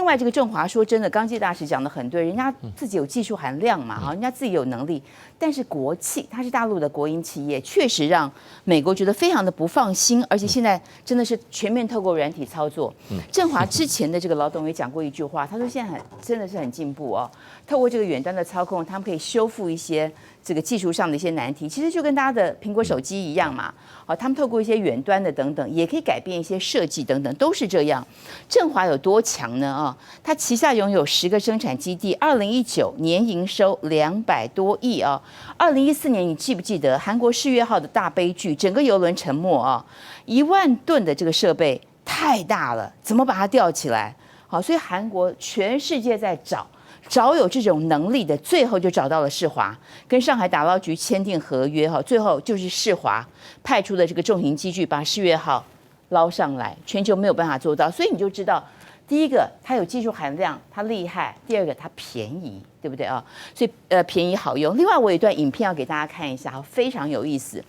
外这个振华说真的，刚介大使讲的很对，人家自己有技术含量嘛，哈，人家自己有能力，但是国企它是大陆的国营企业，确实让美国觉得非常的不放心，而且现在真的是全面透过软体操作。振华之前的这个老董也讲过一句话，他说现在真的是很进步哦，透过这个远端的操控，他们可以修复一些这个技术上的一些难题，其实就跟大家的苹果手机一样嘛。好，他们透过一些远端的等等，也可以改变一些设计等等，都是这样。振华有多强呢？啊，它旗下拥有10个生产基地，2019年营收200多亿啊。2014年你记不记得韩国世越号的大悲剧，整个邮轮沉没啊，1万吨的这个设备太大了，怎么把它吊起来？好，所以韩国全世界在找有这种能力的，最后就找到了世华，跟上海打捞局签订合约哈，最后就是世华派出的这个重型机具把世越号捞上来，全球没有办法做到，所以你就知道，第一个它有技术含量，它厉害；第二个它便宜，对不对啊？所以便宜好用。另外我有一段影片要给大家看一下，非常有意思。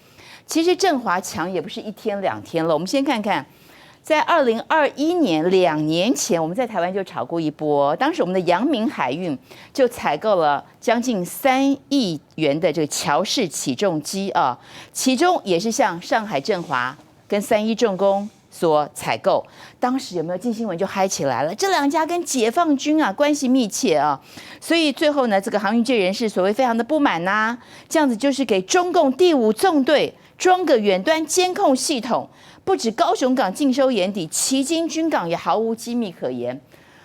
其实振华强也不是1天2天了，我们先看看。在2021年2年前，我们在台湾就炒过一波。当时我们的阳明海运就采购了将近3亿元的这个乔氏起重机啊，其中也是向上海振华跟31重工所采购。当时有没有进新闻就嗨起来了？这2家跟解放军啊关系密切啊，所以最后呢，这个航运界人士所谓非常的不满呐，这样子就是给中共第5纵队装个远端监控系统。不止高雄港尽收眼底，旗津军港也毫无机密可言。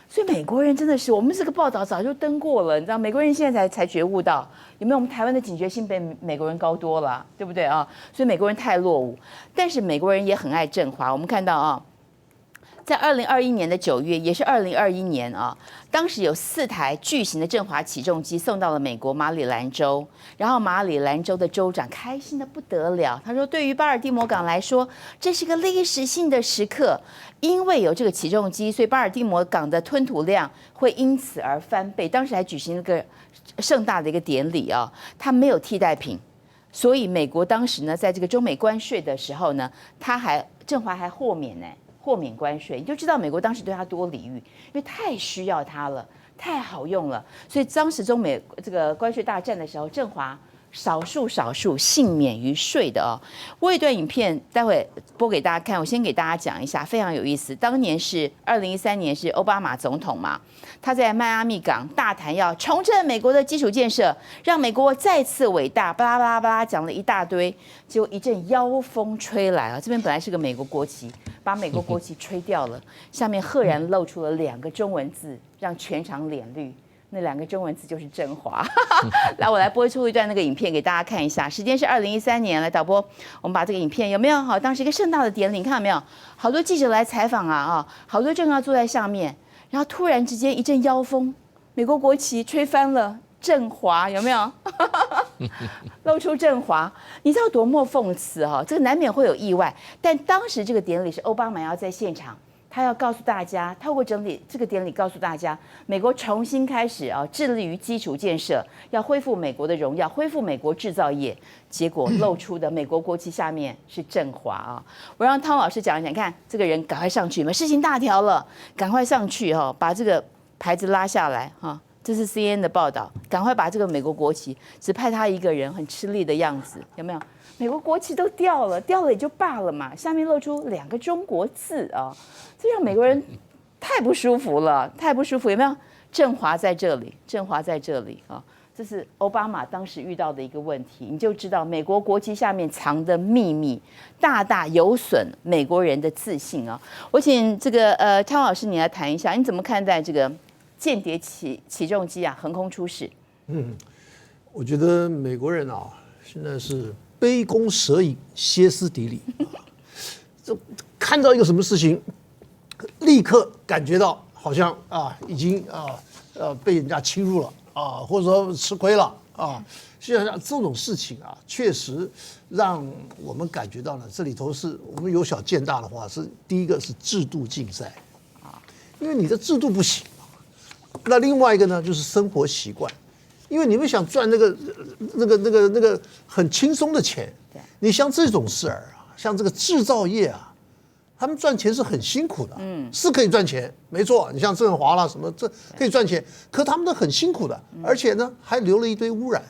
所以美国人真的是，我们这个报道早就登过了，你知道，美国人现在才觉悟到，有没有我们台湾的警觉性比美国人高多了，对不对啊？所以美国人太落伍，但是美国人也很爱振华。我们看到啊，在2021年的9月，也是2021年啊，当时有4台巨型的振华起重机送到了美国马里兰州，然后马里兰州的州长开心的不得了，他说对于巴尔的摩港来说，这是个历史性的时刻，因为有这个起重机，所以巴尔的摩港的吞吐量会因此而翻倍。当时还举行了个盛大的一个典礼啊，它没有替代品，所以美国当时呢，在这个中美关税的时候呢，振华还豁免关税，你就知道美国当时对他多礼遇，因为太需要它了，太好用了，所以当时中美这个关税大战的时候，振华少数幸免于税的哦。我有一段影片，待会播给大家看，我先给大家讲一下，非常有意思。当年是2013年，是奥巴马总统嘛，他在迈阿密港大谈要重振美国的基础建设，让美国再次伟大，巴拉巴拉巴拉讲了一大堆，结果一阵妖风吹来啊，这边本来是个美国国旗，把美国国旗吹掉了，下面赫然露出了2个中文字，让全场脸绿。那2个中文字就是振华。来，我来播出一段那个影片给大家看一下。时间是2013年，来导播，我们把这个影片有没有？好，当时一个盛大的典礼，你看到没有？好多记者来采访啊，好多政要坐在上面，然后突然之间一阵妖风，美国国旗吹翻了振华，有没有？露出振华，你知道多么讽刺哈？这个难免会有意外，但当时这个典礼是奥巴马要在现场。他要告诉大家，透过整理这个典礼，告诉大家，美国重新开始啊，致力于基础建设，要恢复美国的荣耀，恢复美国制造业。结果露出的美国国旗下面是振华啊！我让汤老师讲一讲，看这个人赶快上去，有没有事情大条了？赶快上去哈，把这个牌子拉下来哈。这是 CNN 的报道，赶快把这个美国国旗，只派他一个人，很吃力的样子，有没有？美国国旗都掉了也就罢了嘛，下面露出2个中国字啊，这让美国人太不舒服了，太不舒服，有没有？振华在这里啊，这是奥巴马当时遇到的一个问题，你就知道美国国旗下面藏的秘密，大大有损美国人的自信啊。我请这个汤老师你来谈一下，你怎么看待这个间谍起重机啊横空出世？我觉得美国人啊，现在是杯弓蛇影，歇斯底里就看到一个什么事情，立刻感觉到好像已经被人家侵入了或者说吃亏了现在这种事情确实让我们感觉到呢，这里头是我们由小见大的话，是第一个是制度竞赛因为你的制度不行那另外一个呢，就是生活习惯。因为你们想赚那个很轻松的钱，你像这种事儿像这个制造业他们赚钱是很辛苦的，是可以赚钱，没错。你像振华啦什么，这可以赚钱，可他们都很辛苦的，而且呢还留了一堆污染。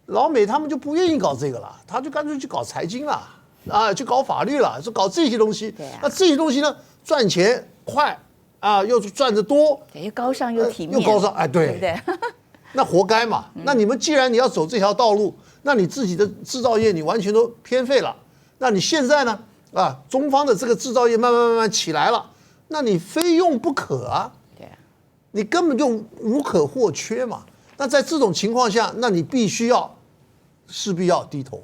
老美他们就不愿意搞这个了，他就干脆去搞财经了，啊，去搞法律了，就搞这些东西。那这些东西呢，赚钱快啊，又赚得多，又高尚又体面，又高尚，哎，对不对？那活该嘛。那你们既然你要走这条道路，那你自己的制造业你完全都偏废了。那你现在呢？啊，中方的这个制造业慢慢起来了，那你非用不可啊。对，你根本就无可或缺嘛。那在这种情况下，那你势必要低头。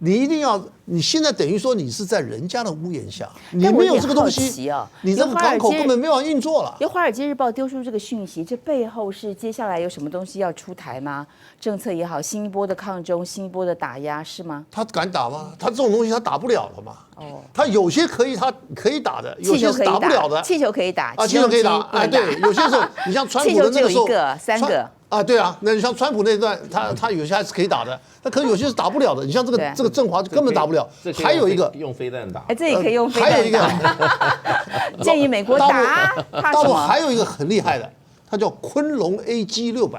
你一定要，你现在等于说你是在人家的屋檐下，你没有这个东西，你这个港口根本没法运作了。由《华尔街日报》丢出这个讯息，这背后是接下来有什么东西要出台吗？政策也好，新一波的抗中，新一波的打压是吗？他敢打吗？他这种东西他打不了了嘛。哦，他有些他可以打的，有些是打不了的。气球可以打，啊，气球可以打，哎，对，有些时候你像川普的那个时候，气球只有一个、3个。啊，对啊，那你像川普那段，他有些还是可以打的，他可能有些是打不了的。你像这个振华就根本打不了。还有一个用飞弹打，哎，这也可以用飞弹打。还有一个建议美国打，怕什么？还有一个很厉害的，它叫昆龙 AG600。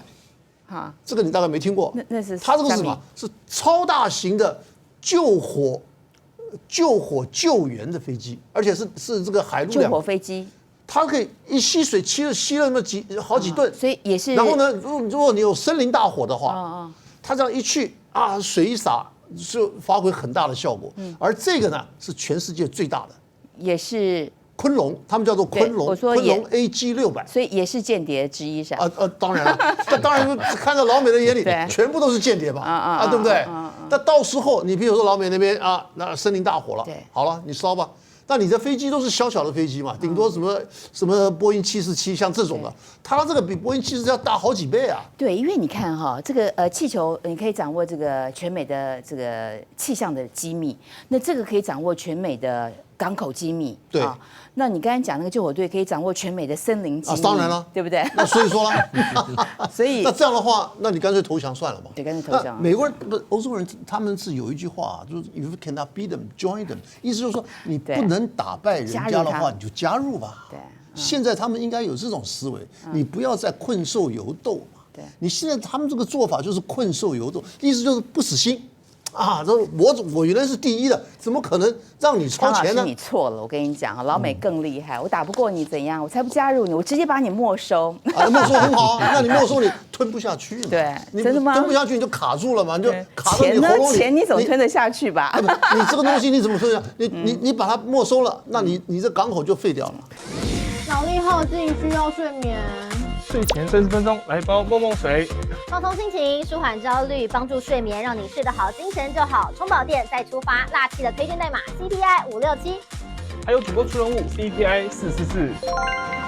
啊，这个你大概没听过。那是它这个是什么？是超大型的救火救援的飞机，而且是这个海陆救火飞机。它可以一吸水吸了那么好几吨，所以也是。然后呢，如果你有森林大火的话，它这样一去啊，水一洒就发挥很大的效果。而这个呢是全世界最大的，也是昆龙，他们叫做昆龙，昆龙 AG600，所以也是间谍之一是吧？当然了，那当然看在老美的眼里，全部都是间谍吧？对不对？那到时候你比如说老美那边啊，那森林大火了，好了，你烧吧。那你的飞机都是小的飞机嘛，顶多什么波音747像这种的，它这个比波音747要大好几倍啊。对，因为你看哈，这个气球你可以掌握这个全美的这个气象的机密，那这个可以掌握全美的港口机密。对。那你刚才讲那个救火队可以掌握全美的森林机密，当然了，对不对？那所以说了，所以那这样的话，那你干脆投降算了嘛。对，干脆投降。美国人欧洲人他们是有一句话，就是 "If you cannot beat them, join them"， 意思就是说你不能打败人家的话，你就加入吧。对。现在他们应该有这种思维，你不要再困兽犹斗嘛。对。你现在他们这个做法就是困兽犹斗，意思就是不死心。啊，这我原来是第一的，怎么可能让你超前呢？你错了，我跟你讲，老美更厉害，我打不过你怎样？我才不加入你，我直接把你没收。啊，没收很好啊，那你没收你吞不下去。对，真的吗？吞不下去你就卡住了嘛，你就卡到你喉咙里。钱你总吞得下去吧？你这个东西你怎么吞下？你把它没收了，那你这港口就废掉了。脑力耗尽，需要睡眠。睡前30分钟来包梦梦水，放松心情，舒缓焦虑，帮助睡眠，让你睡得好，精神就好。充饱电再出发，辣气的推荐代码 CPI 567，还有主播出任务 CPI 444。